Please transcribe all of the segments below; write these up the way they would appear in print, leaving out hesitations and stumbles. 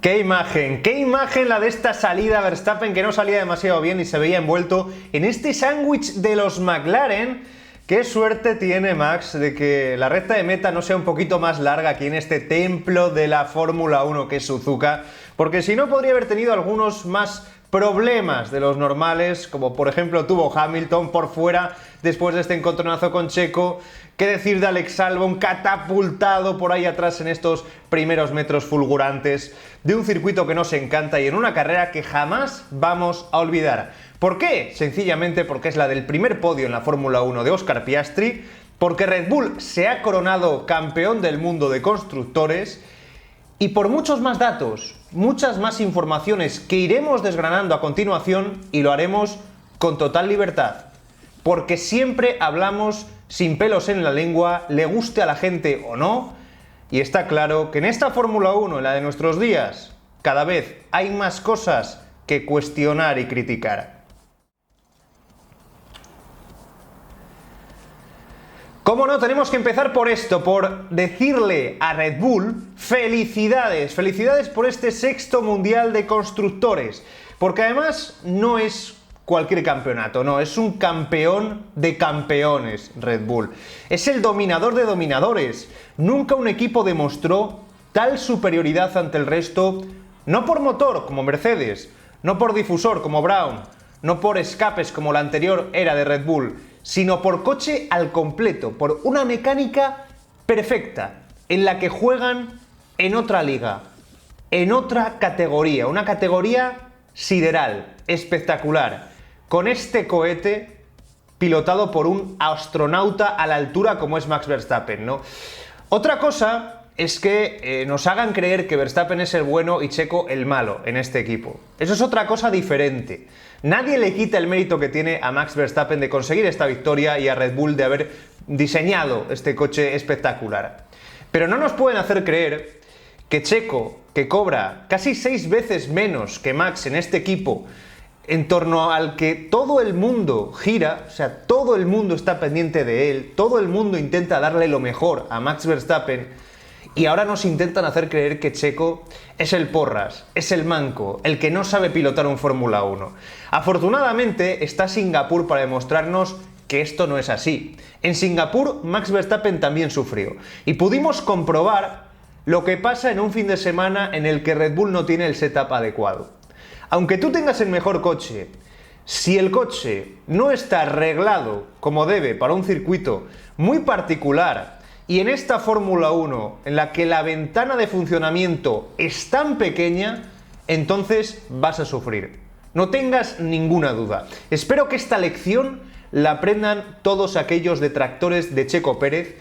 Qué imagen la de esta salida Verstappen, que no salía demasiado bien y se veía envuelto en este sándwich de los McLaren. Qué suerte tiene Max de que la recta de meta no sea un poquito más larga aquí en este templo de la Fórmula 1 que es Suzuka, porque si no podría haber tenido algunos más problemas de los normales, como por ejemplo tuvo Hamilton por fuera después de este encontronazo con Checo. ¿Qué decir de Alex Albon, catapultado por ahí atrás en estos primeros metros fulgurantes de un circuito que nos encanta y en una carrera que jamás vamos a olvidar? ¿Por qué? Sencillamente porque es la del primer podio en la Fórmula 1 de Oscar Piastri, porque Red Bull se ha coronado campeón del mundo de constructores y por muchos más datos, muchas más informaciones que iremos desgranando a continuación y lo haremos con total libertad. Porque siempre hablamos sin pelos en la lengua, le guste a la gente o no, y está claro que en esta Fórmula 1, en la de nuestros días, cada vez hay más cosas que cuestionar y criticar. ¿Cómo no? Tenemos que empezar por esto, por decirle a Red Bull felicidades, felicidades por este sexto mundial de constructores, porque además no es cualquier campeonato, no, es un campeón de campeones Red Bull. Es el dominador de dominadores. Nunca un equipo demostró tal superioridad ante el resto, no por motor como Mercedes, no por difusor como Brown, no por escapes como la anterior era de Red Bull, sino por coche al completo, por una mecánica perfecta, en la que juegan en otra liga, en otra categoría, una categoría sideral, espectacular, con este cohete pilotado por un astronauta a la altura como es Max Verstappen, ¿no? Otra cosa es que nos hagan creer que Verstappen es el bueno y Checo el malo en este equipo. Eso es otra cosa diferente. Nadie le quita el mérito que tiene a Max Verstappen de conseguir esta victoria y a Red Bull de haber diseñado este coche espectacular. Pero no nos pueden hacer creer que Checo, que cobra casi 6 veces menos que Max en este equipo, en torno al que todo el mundo gira, o sea, todo el mundo está pendiente de él, todo el mundo intenta darle lo mejor a Max Verstappen, y ahora nos intentan hacer creer que Checo es el porras, es el manco, el que no sabe pilotar un Fórmula 1. Afortunadamente está Singapur para demostrarnos que esto no es así. En Singapur Max Verstappen también sufrió, y pudimos comprobar lo que pasa en un fin de semana en el que Red Bull no tiene el setup adecuado. Aunque tú tengas el mejor coche, si el coche no está arreglado como debe para un circuito muy particular y en esta Fórmula 1 en la que la ventana de funcionamiento es tan pequeña, entonces vas a sufrir. No tengas ninguna duda. Espero que esta lección la aprendan todos aquellos detractores de Checo Pérez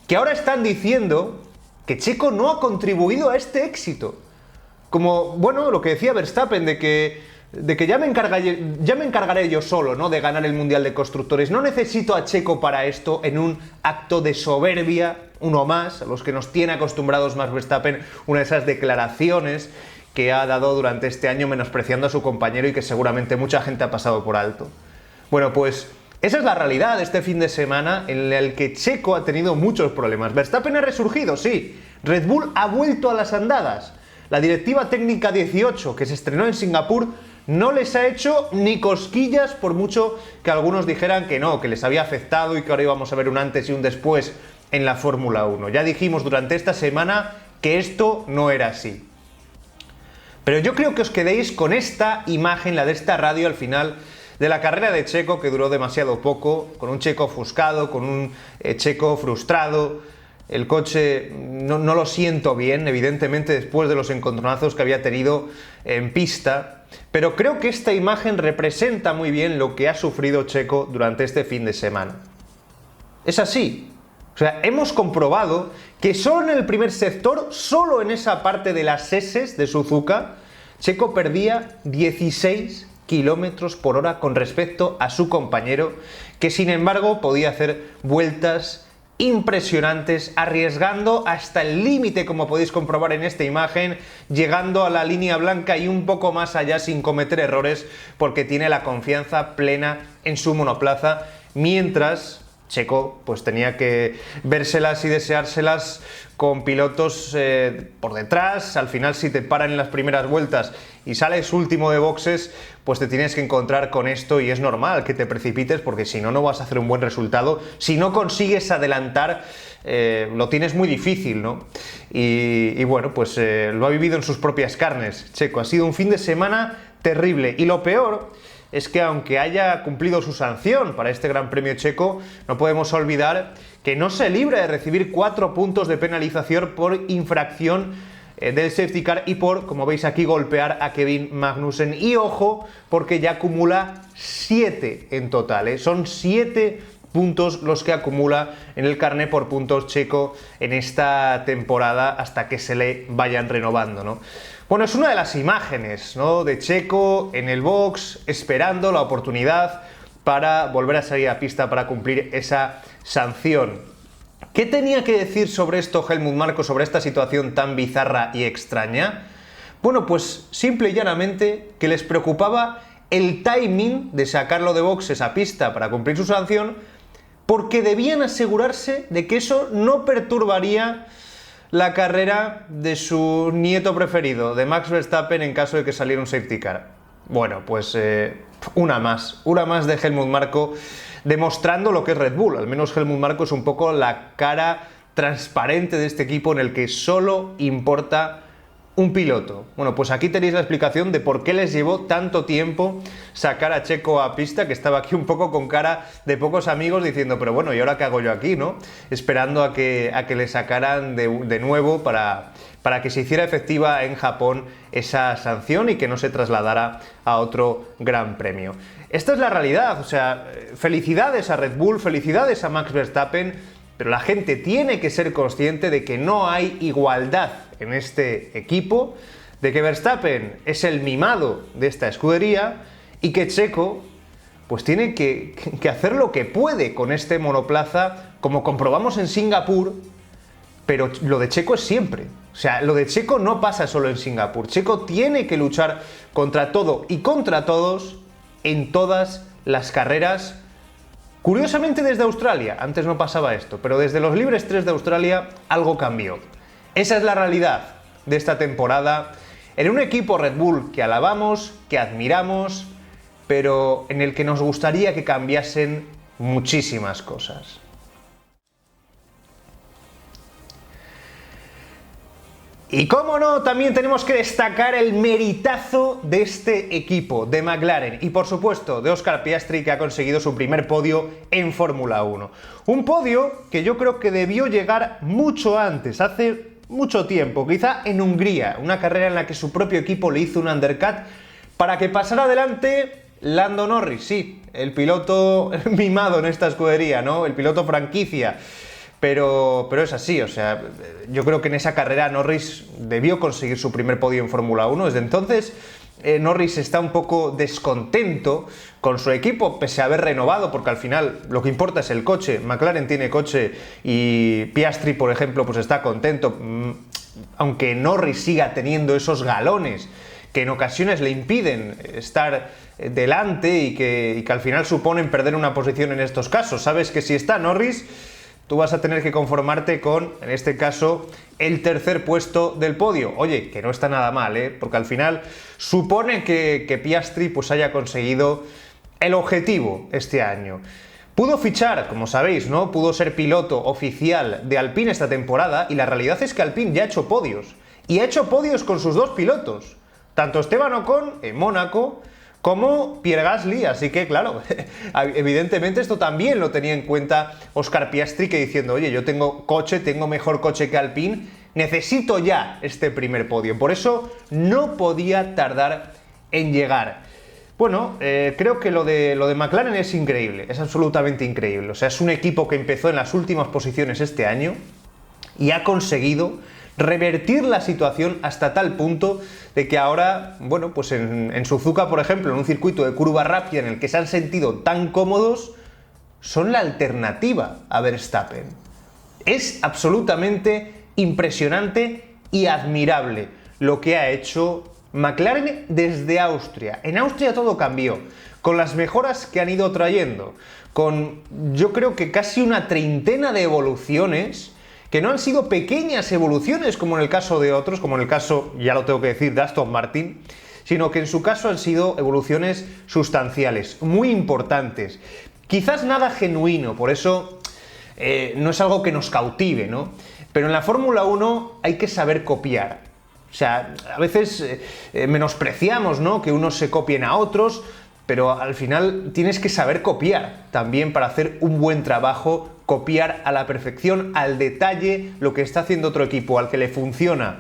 que ahora están diciendo que Checo no ha contribuido a este éxito. Como, bueno, lo que decía Verstappen, de que ya me encargaré yo solo, ¿no?, de ganar el Mundial de Constructores. No necesito a Checo para esto, en un acto de soberbia, uno más, a los que nos tiene acostumbrados Max Verstappen, una de esas declaraciones que ha dado durante este año menospreciando a su compañero y que seguramente mucha gente ha pasado por alto. Bueno, pues esa es la realidad de este fin de semana en el que Checo ha tenido muchos problemas. Verstappen ha resurgido, sí. Red Bull ha vuelto a las andadas. La Directiva Técnica 18, que se estrenó en Singapur, no les ha hecho ni cosquillas, por mucho que algunos dijeran que no, que les había afectado y que ahora íbamos a ver un antes y un después en la Fórmula 1. Ya dijimos durante esta semana que esto no era así. Pero yo creo que os quedéis con esta imagen, la de esta radio al final de la carrera de Checo, que duró demasiado poco, con un Checo ofuscado, con un Checo frustrado. El coche no lo siento bien, evidentemente, después de los encontronazos que había tenido en pista, pero creo que esta imagen representa muy bien lo que ha sufrido Checo durante este fin de semana. Es así. O sea, hemos comprobado que solo en el primer sector, solo en esa parte de las S de Suzuka, Checo perdía 16 kilómetros por hora con respecto a su compañero, que sin embargo podía hacer vueltas impresionantes, arriesgando hasta el límite, como podéis comprobar en esta imagen, llegando a la línea blanca y un poco más allá sin cometer errores, porque tiene la confianza plena en su monoplaza, mientras Checo pues tenía que vérselas y deseárselas con pilotos por detrás. Al final, si te paran en las primeras vueltas y sales último de boxes, pues te tienes que encontrar con esto, y es normal que te precipites porque si no, no vas a hacer un buen resultado. Si no consigues adelantar, lo tienes muy difícil, ¿no? Y bueno, pues lo ha vivido en sus propias carnes Checo. Ha sido un fin de semana terrible, y lo peor es que aunque haya cumplido su sanción para este Gran Premio checo, no podemos olvidar que no se libra de recibir 4 puntos de penalización por infracción del safety car y por, como veis aquí, golpear a Kevin Magnussen. Y ojo, porque ya acumula 7 en total, ¿eh? Son 7 puntos los que acumula en el carné por puntos Checo en esta temporada hasta que se le vayan renovando, ¿no? Bueno, es una de las imágenes, ¿no?, de Checo en el box esperando la oportunidad para volver a salir a pista para cumplir esa sanción. ¿Qué tenía que decir sobre esto Helmut Marko, sobre esta situación tan bizarra y extraña? Bueno, pues simple y llanamente que les preocupaba el timing de sacarlo de boxes a pista para cumplir su sanción, porque debían asegurarse de que eso no perturbaría la carrera de su nieto preferido, de Max Verstappen, en caso de que saliera un safety car. Bueno, pues una más de Helmut Marko demostrando lo que es Red Bull. Al menos Helmut Marko es un poco la cara transparente de este equipo en el que solo importa un piloto. Bueno, pues aquí tenéis la explicación de por qué les llevó tanto tiempo sacar a Checo a pista, que estaba aquí un poco con cara de pocos amigos diciendo, pero bueno, ¿y ahora qué hago yo aquí, no? Esperando a que le sacaran de nuevo para que se hiciera efectiva en Japón esa sanción y que no se trasladara a otro gran premio. Esta es la realidad, o sea, felicidades a Red Bull, felicidades a Max Verstappen, pero la gente tiene que ser consciente de que no hay igualdad en este equipo, de que Verstappen es el mimado de esta escudería y que Checo pues tiene que hacer lo que puede con este monoplaza, como comprobamos en Singapur, pero lo de Checo es siempre. O sea, lo de Checo no pasa solo en Singapur. Checo tiene que luchar contra todo y contra todos en todas las carreras. Curiosamente desde Australia, antes no pasaba esto, pero desde los libres 3 de Australia algo cambió. Esa es la realidad de esta temporada, en un equipo Red Bull que alabamos, que admiramos, pero en el que nos gustaría que cambiasen muchísimas cosas. Y cómo no, también tenemos que destacar el meritazo de este equipo, de McLaren, y por supuesto de Oscar Piastri, que ha conseguido su primer podio en Fórmula 1. Un podio que yo creo que debió llegar mucho antes, hace mucho tiempo, quizá en Hungría, una carrera en la que su propio equipo le hizo un undercut para que pasara adelante Lando Norris, sí, el piloto mimado en esta escudería, ¿no?, el piloto franquicia. Pero es así, o sea, yo creo que en esa carrera Norris debió conseguir su primer podio en Fórmula 1. Desde entonces Norris está un poco descontento con su equipo, pese a haber renovado, porque al final lo que importa es el coche. McLaren tiene coche y Piastri, por ejemplo, pues está contento, aunque Norris siga teniendo esos galones que en ocasiones le impiden estar delante y que al final suponen perder una posición en estos casos. Sabes que si está Norris, tú vas a tener que conformarte con, en este caso, el tercer puesto del podio. Oye, que no está nada mal, porque al final supone que Piastri pues haya conseguido el objetivo este año. Pudo fichar, como sabéis, ¿no? Pudo ser piloto oficial de Alpine esta temporada, y la realidad es que Alpine ya ha hecho podios. Y ha hecho podios con sus dos pilotos. Tanto Esteban Ocon en Mónaco como Pierre Gasly, así que claro, evidentemente esto también lo tenía en cuenta Oscar Piastri, que diciendo, oye, yo tengo coche, tengo mejor coche que Alpine, necesito ya este primer podio, por eso no podía tardar en llegar. Bueno, creo que lo de McLaren es increíble, es absolutamente increíble, o sea, es un equipo que empezó en las últimas posiciones este año y ha conseguido revertir la situación hasta tal punto de que ahora, bueno, pues en Suzuka, por ejemplo, en un circuito de curva rápida en el que se han sentido tan cómodos, son la alternativa a Verstappen. Es absolutamente impresionante y admirable lo que ha hecho McLaren desde Austria. En Austria todo cambió, con las mejoras que han ido trayendo, con yo creo que casi una treintena de evoluciones, que no han sido pequeñas evoluciones como en el caso de otros, como en el caso, ya lo tengo que decir, de Aston Martin, sino que en su caso han sido evoluciones sustanciales, muy importantes. Quizás nada genuino, por eso no es algo que nos cautive, ¿no? Pero en la Fórmula 1 hay que saber copiar. O sea, a veces menospreciamos, ¿no?, que unos se copien a otros, pero al final tienes que saber copiar también para hacer un buen trabajo, copiar a la perfección, al detalle, lo que está haciendo otro equipo, al que le funciona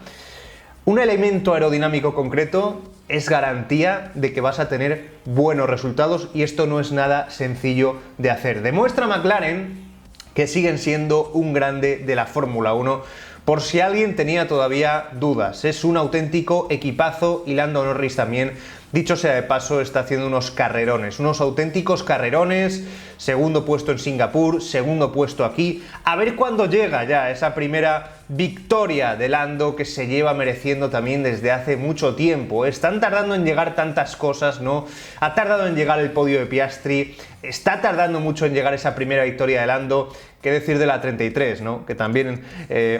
un elemento aerodinámico concreto, es garantía de que vas a tener buenos resultados, y esto no es nada sencillo de hacer. Demuestra McLaren que siguen siendo un grande de la Fórmula 1, por si alguien tenía todavía dudas. Es un auténtico equipazo, y Lando Norris también, dicho sea de paso, está haciendo unos carrerones, unos auténticos carrerones. Segundo puesto en Singapur, segundo puesto aquí. A ver cuándo llega ya esa primera victoria de Lando, que se lleva mereciendo también desde hace mucho tiempo. Están tardando en llegar tantas cosas, ¿no? Ha tardado en llegar el podio de Piastri, está tardando mucho en llegar esa primera victoria de Lando. ¿Qué decir de la 33, ¿no? Que también,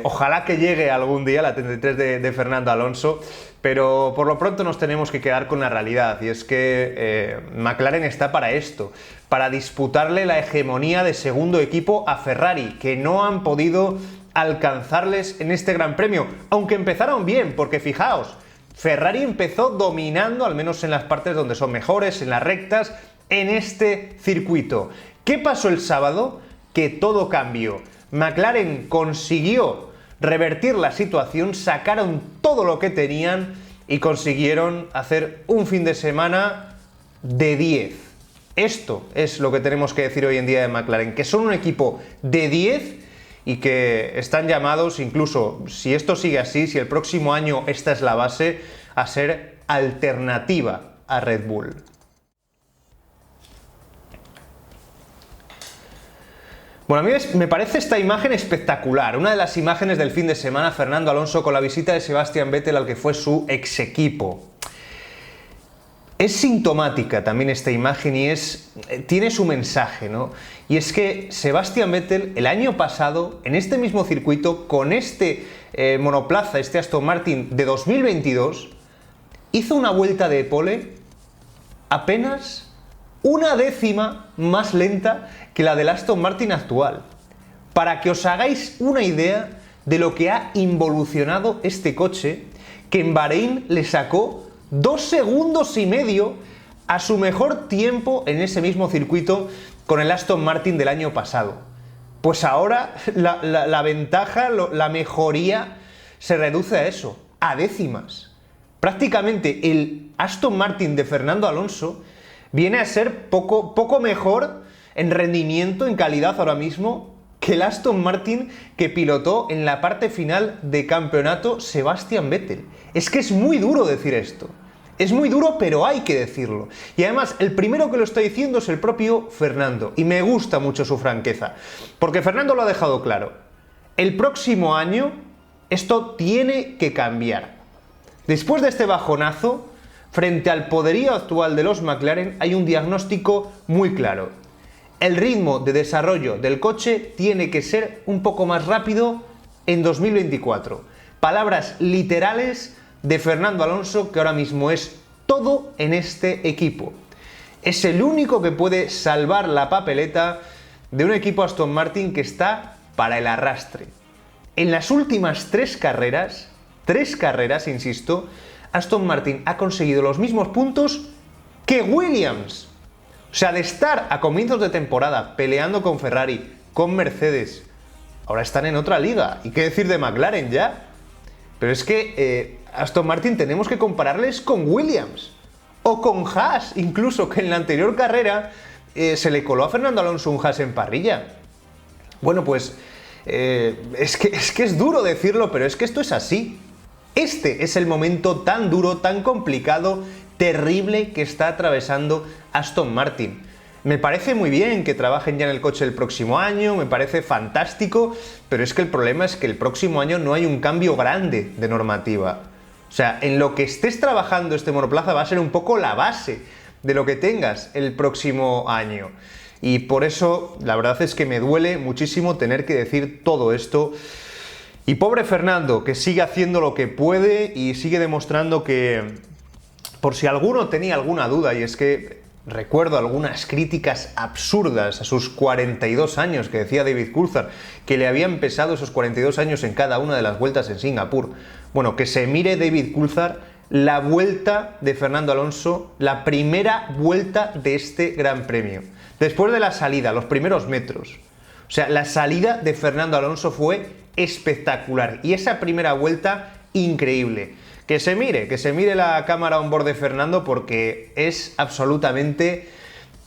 ojalá que llegue algún día la 33 de Fernando Alonso, pero por lo pronto nos tenemos que quedar con la realidad, y es que McLaren está para esto, para disputarle la hegemonía de segundo equipo a Ferrari, que no han podido alcanzarles en este Gran Premio, aunque empezaron bien, porque fijaos, Ferrari empezó dominando, al menos en las partes donde son mejores, en las rectas, en este circuito. ¿Qué pasó el sábado? Que todo cambió. McLaren consiguió revertir la situación, sacaron todo lo que tenían y consiguieron hacer un fin de semana de 10. Esto es lo que tenemos que decir hoy en día de McLaren, que son un equipo de 10 y que están llamados, incluso si esto sigue así, si el próximo año esta es la base, a ser alternativa a Red Bull. Bueno, a mí me parece esta imagen espectacular, una de las imágenes del fin de semana, Fernando Alonso con la visita de Sebastian Vettel al que fue su ex equipo. Es sintomática también esta imagen y tiene su mensaje, ¿no? Y es que Sebastian Vettel el año pasado, en este mismo circuito, con este monoplaza, este Aston Martin de 2022, hizo una vuelta de pole apenas una décima más lenta que la del Aston Martin actual. Para que os hagáis una idea de lo que ha involucionado este coche, que en Bahrein le sacó 2 segundos y medio a su mejor tiempo en ese mismo circuito con el Aston Martin del año pasado. Pues ahora la ventaja, la mejoría se reduce a eso, a décimas. Prácticamente el Aston Martin de Fernando Alonso viene a ser poco mejor en rendimiento, en calidad ahora mismo, que el Aston Martin que pilotó en la parte final de campeonato Sebastian Vettel. Es que es muy duro decir esto. Es muy duro, pero hay que decirlo. Y además, el primero que lo está diciendo es el propio Fernando. Y me gusta mucho su franqueza. Porque Fernando lo ha dejado claro. El próximo año esto tiene que cambiar. Después de este bajonazo, frente al poderío actual de los McLaren, hay un diagnóstico muy claro. El ritmo de desarrollo del coche tiene que ser un poco más rápido en 2024. Palabras literales de Fernando Alonso, que ahora mismo es todo en este equipo. Es el único que puede salvar la papeleta de un equipo Aston Martin que está para el arrastre. En las últimas 3 carreras, insisto, Aston Martin ha conseguido los mismos puntos que Williams. O sea, de estar a comienzos de temporada peleando con Ferrari, con Mercedes, ahora están en otra liga. ¿Y qué decir de McLaren ya? Pero es que Aston Martin tenemos que compararles con Williams o con Haas, incluso, que en la anterior carrera se le coló a Fernando Alonso un Haas en parrilla. Bueno, pues es que es duro decirlo, pero es que esto es así. Este es el momento tan duro, tan complicado, terrible que está atravesando Aston Martin. Me parece muy bien que trabajen ya en el coche el próximo año, me parece fantástico, pero es que el problema es que el próximo año no hay un cambio grande de normativa. O sea, en lo que estés trabajando este monoplaza va a ser un poco la base de lo que tengas el próximo año. y por eso la verdad es que me duele muchísimo tener que decir todo esto. Y pobre Fernando, que sigue haciendo lo que puede y sigue demostrando que, por si alguno tenía alguna duda, y es que recuerdo algunas críticas absurdas a sus 42 años que decía David Coulthard, que le habían pesado esos 42 años en cada una de las vueltas en Singapur. Bueno, que se mire David Coulthard la vuelta de Fernando Alonso, la primera vuelta de este Gran Premio. Después de la salida, los primeros metros. O sea, la salida de Fernando Alonso fue espectacular. Y esa primera vuelta, increíble. Que se mire la cámara on board de Fernando porque es absolutamente,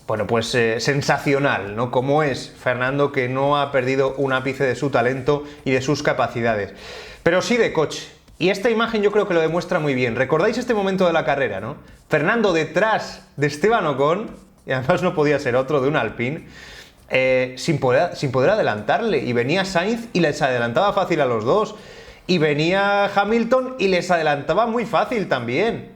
bueno, pues sensacional, ¿no? Como es Fernando, que no ha perdido un ápice de su talento y de sus capacidades. Pero sí de coche. Y esta imagen yo creo que lo demuestra muy bien. ¿Recordáis este momento de la carrera, no? Fernando detrás de Esteban Ocon, y además no podía ser otro, de un Alpine, sin poder adelantarle. Y venía Sainz y les adelantaba fácil a los dos. Y venía Hamilton y les adelantaba muy fácil también.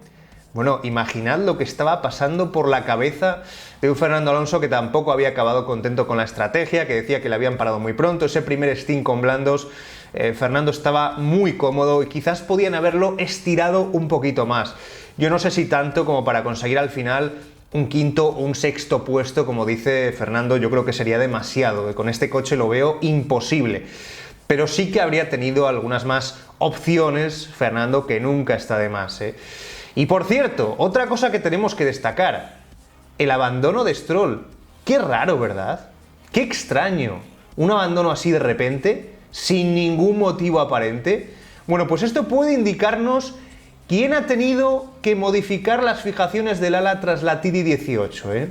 Bueno, imaginad lo que estaba pasando por la cabeza de un Fernando Alonso que tampoco había acabado contento con la estrategia, que decía que le habían parado muy pronto. Ese primer stint con blandos, Fernando estaba muy cómodo y quizás podían haberlo estirado un poquito más. Yo no sé si tanto como para conseguir al final un quinto o un sexto puesto, como dice Fernando, yo creo que sería demasiado. Con este coche lo veo imposible. Pero sí que habría tenido algunas más opciones, Fernando, que nunca está de más, ¿eh? Y por cierto, otra cosa que tenemos que destacar, el abandono de Stroll. Qué raro, ¿verdad? Qué extraño. Un abandono así de repente, sin ningún motivo aparente. Bueno, pues esto puede indicarnos quién ha tenido que modificar las fijaciones del ala tras la TD18, ¿eh?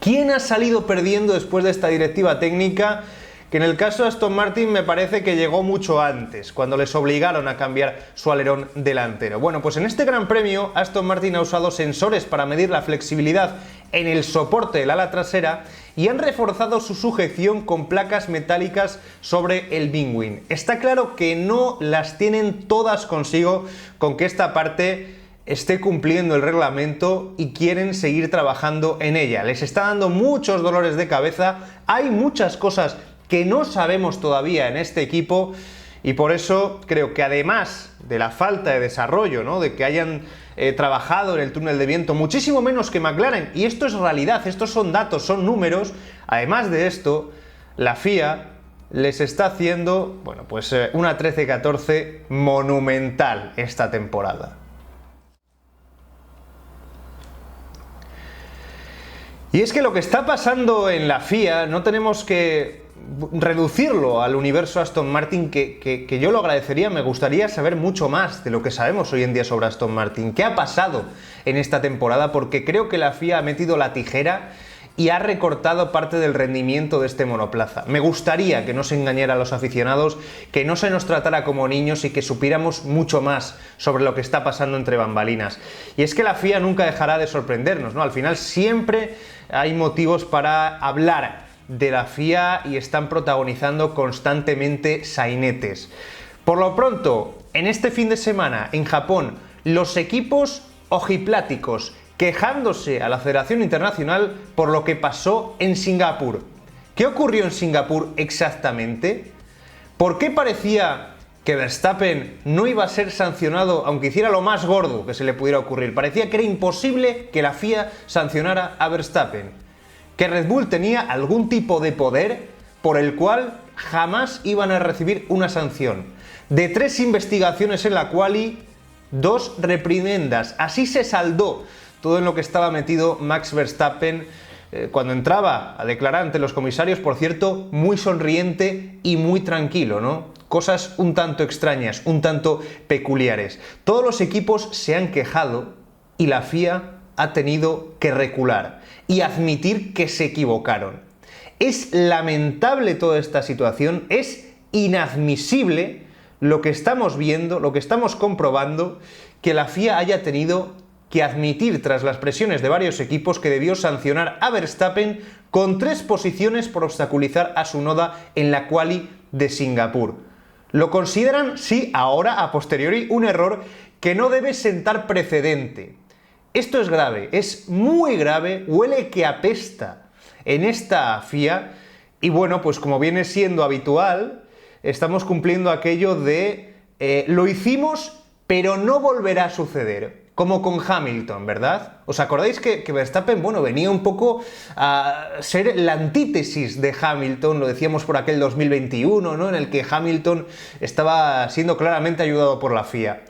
¿Quién ha salido perdiendo después de esta directiva técnica? Que en el caso de Aston Martin me parece que llegó mucho antes, cuando les obligaron a cambiar su alerón delantero. Bueno, pues en este Gran Premio Aston Martin ha usado sensores para medir la flexibilidad en el soporte del ala trasera y han reforzado su sujeción con placas metálicas sobre el wing. Está claro que no las tienen todas consigo con que esta parte esté cumpliendo el reglamento y quieren seguir trabajando en ella. Les está dando muchos dolores de cabeza, hay muchas cosas que no sabemos todavía en este equipo y por eso creo que además de la falta de desarrollo, ¿no?, de que hayan trabajado en el túnel de viento muchísimo menos que McLaren, y esto es realidad, estos son datos, son números, además de esto, la FIA les está haciendo, bueno, pues una 13-14 monumental esta temporada. Y es que lo que está pasando en la FIA no tenemos que reducirlo al universo Aston Martin, que yo lo agradecería. Me gustaría saber mucho más de lo que sabemos hoy en día sobre Aston Martin. ¿Qué ha pasado en esta temporada? Porque creo que la FIA ha metido la tijera y ha recortado parte del rendimiento de este monoplaza. Me gustaría que no se engañara a los aficionados, que no se nos tratara como niños y que supiéramos mucho más sobre lo que está pasando entre bambalinas. Y es que la FIA nunca dejará de sorprendernos, ¿no? Al final siempre hay motivos para hablar de la FIA y están protagonizando constantemente sainetes. Por lo pronto, en este fin de semana en Japón, los equipos ojipláticos quejándose a la Federación Internacional por lo que pasó en Singapur. ¿Qué ocurrió en Singapur exactamente? ¿Por qué parecía que Verstappen no iba a ser sancionado aunque hiciera lo más gordo que se le pudiera ocurrir? Parecía que era imposible que la FIA sancionara a Verstappen, que Red Bull tenía algún tipo de poder por el cual jamás iban a recibir una sanción. De 3 investigaciones en la quali, 2 reprimendas. Así se saldó todo en lo que estaba metido Max Verstappen cuando entraba a declarar ante los comisarios, por cierto, muy sonriente y muy tranquilo, ¿no? Cosas un tanto extrañas, un tanto peculiares. Todos los equipos se han quejado y la FIA ha tenido que recular y admitir que se equivocaron. Es lamentable toda esta situación, es inadmisible lo que estamos viendo, lo que estamos comprobando, que la FIA haya tenido que admitir tras las presiones de varios equipos que debió sancionar a Verstappen con 3 posiciones por obstaculizar a su Tsunoda en la quali de Singapur. Lo consideran, sí, ahora, a posteriori, un error que no debe sentar precedente. Esto es grave, es muy grave, huele que apesta. en esta FIA y bueno, pues como viene siendo habitual, estamos cumpliendo aquello de lo hicimos, pero no volverá a suceder. Como con Hamilton, ¿verdad? ¿Os acordáis que Verstappen, bueno, venía un poco a ser la antítesis de Hamilton? Lo decíamos por aquel 2021, ¿no? En el que Hamilton estaba siendo claramente ayudado por la FIA.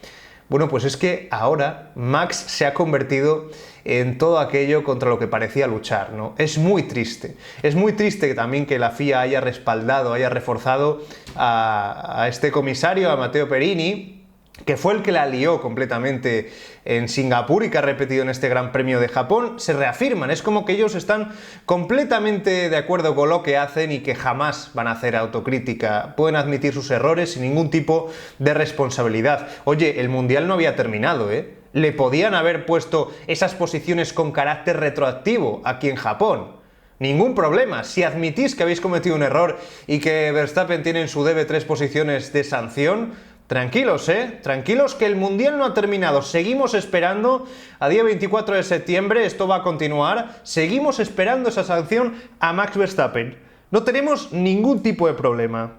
Bueno, pues es que ahora Max se ha convertido en todo aquello contra lo que parecía luchar, ¿no? Es muy triste. Es muy triste también que la FIA haya respaldado, haya reforzado a este comisario, a Matteo Perini, que fue el que la lió completamente en Singapur y que ha repetido en este Gran Premio de Japón. Se reafirman, es como que ellos están completamente de acuerdo con lo que hacen y que jamás van a hacer autocrítica, pueden admitir sus errores sin ningún tipo de responsabilidad. Oye, el Mundial no había terminado, ¿eh? Le podían haber puesto esas posiciones con carácter retroactivo aquí en Japón. Ningún problema, si admitís que habéis cometido un error y que Verstappen tiene en su debe 3 posiciones de sanción, tranquilos, tranquilos que el Mundial no ha terminado, seguimos esperando, a día 24 de septiembre esto va a continuar, seguimos esperando esa sanción a Max Verstappen, no tenemos ningún tipo de problema.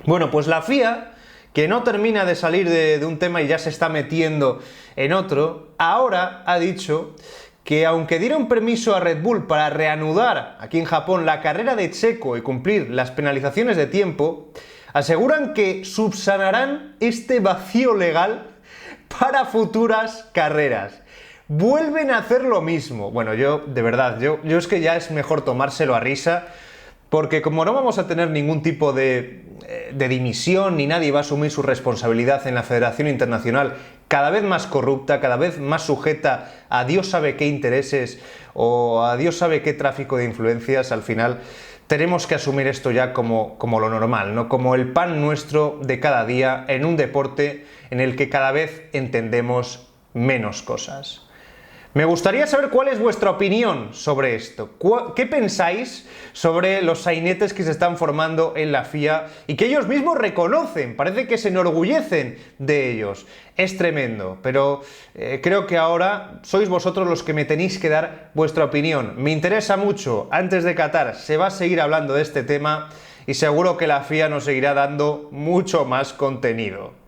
Bueno, pues la FIA, que no termina de salir de un tema y ya se está metiendo en otro, ahora ha dicho que aunque dieron permiso a Red Bull para reanudar aquí en Japón la carrera de Checo y cumplir las penalizaciones de tiempo, aseguran que subsanarán este vacío legal para futuras carreras. Vuelven a hacer lo mismo. Bueno, yo, de verdad, yo es que ya es mejor tomárselo a risa, porque como no vamos a tener ningún tipo de dimisión, ni nadie va a asumir su responsabilidad en la Federación Internacional, cada vez más corrupta, cada vez más sujeta a Dios sabe qué intereses o a Dios sabe qué tráfico de influencias, al final tenemos que asumir esto ya como lo normal, ¿no? Como el pan nuestro de cada día en un deporte en el que cada vez entendemos menos cosas. Me gustaría saber cuál es vuestra opinión sobre esto. ¿Qué pensáis sobre los sainetes que se están formando en la FIA y que ellos mismos reconocen? Parece que se enorgullecen de ellos. Es tremendo, pero creo que ahora sois vosotros los que me tenéis que dar vuestra opinión. Me interesa mucho. Antes de Qatar se va a seguir hablando de este tema y seguro que la FIA nos seguirá dando mucho más contenido.